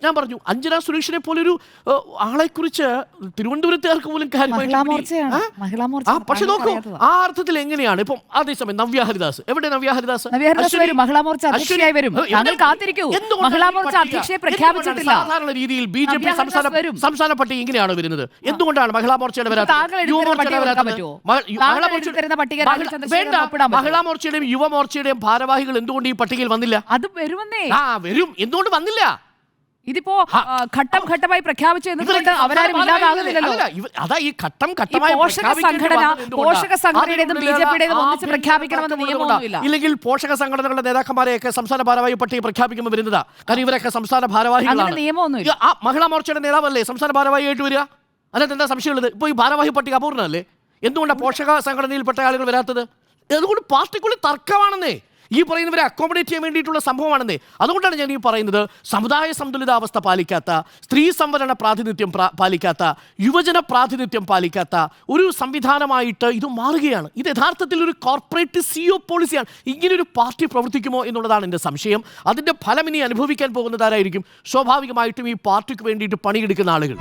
ഞാൻ പറഞ്ഞു അഞ്ജന സുരേഷിനെ പോലൊരു ആളെക്കുറിച്ച് തിരുവനന്തപുരത്തുകാർക്ക് പോലും പക്ഷെ നോക്കൂ ആ അർത്ഥത്തിൽ എങ്ങനെയാണ് ഇപ്പം അതേസമയം നവ്യ ഹരിദാസ് എവിടെ നവ്യ ഹരിദാസ് സാധാരണ രീതിയിൽ BJP സംസ്ഥാന പട്ടിക ഇങ്ങനെയാണ് വരുന്നത്. എന്തുകൊണ്ടാണ് മഹിളാ മോർച്ചയുടെ മഹിളാ മോർച്ചയുടെയും യുവമോർച്ചയുടെയും ഭാരവാഹികൾ എന്തുകൊണ്ട് ഈ പട്ടികയിൽ വന്നില്ല? അത് വരുമെന്നേ. വരും. എന്തുകൊണ്ട് വന്നില്ല? ഇതിപ്പോ ഘട്ടം ഘട്ടമായി പ്രഖ്യാപിച്ചു എന്നുകൊണ്ട് അവരാരും ഇല്ലാതാകുന്നില്ലല്ലോ. അതാ ഈ ഘട്ടം ഘട്ടമായി പോഷക സംഘടനയുടേതും BJPയുടേതും ഒന്നിച്ച് പ്രഖ്യാപിക്കണമെന്ന് നിയമമൊന്നുമില്ല. ഇല്ലെങ്കിൽ പോഷക സംഘടനകളുടെ നേതാക്കന്മാരെയൊക്കെ സംസ്ഥാന ഭാരവാഹി പട്ടിക പ്രഖ്യാപിക്കുമ്പോൾ വരുന്നതാ. കാരണം ഇവരൊക്കെ സംസ്ഥാന ഭാരവാഹികളാണ്. നിയമമൊന്നുമില്ല. മഹിളാ മോർച്ചയുടെ നേതാവല്ലേ സംസ്ഥാന ഭാരവാഹിയായിട്ട് വരിക? അതിനകത്ത് എന്താ സംശയമുള്ളത്? ഇപ്പോൾ ഈ ഭാരവാഹി പട്ടിക അപൂർണ്ണമല്ലേ? എന്തുകൊണ്ടാണ് പോഷക സംഘടനയിൽപ്പെട്ട ആളുകൾ വരാത്തത്? അതുകൊണ്ട് പാർട്ടിക്കുള്ളിൽ തർക്കമാണെന്നേ. ഈ പറയുന്നവരെ അക്കോമഡേറ്റ് ചെയ്യാൻ വേണ്ടിയിട്ടുള്ള സംഭവമാണെന്നേ. അതുകൊണ്ടാണ് ഞാൻ ഈ പറയുന്നത് സമുദായ സന്തുലിതാവസ്ഥ പാലിക്കാത്ത, സ്ത്രീ സംവരണ പ്രാതിനിധ്യം പാലിക്കാത്ത, യുവജന പ്രാതിനിധ്യം പാലിക്കാത്ത ഒരു സംവിധാനമായിട്ട് ഇത് മാറുകയാണ്. ഇത് യഥാർത്ഥത്തിൽ ഒരു കോർപ്പറേറ്റ് CEO പോളിസിയാണ്. ഇങ്ങനൊരു പാർട്ടി പ്രവർത്തിക്കുമോ എന്നുള്ളതാണ് എൻ്റെ സംശയം. അതിൻ്റെ ഫലം ഇനി അനുഭവിക്കാൻ പോകുന്നതാരായിരിക്കും? സ്വാഭാവികമായിട്ടും ഈ പാർട്ടിക്ക് വേണ്ടിയിട്ട് പണിയെടുക്കുന്ന ആളുകൾ.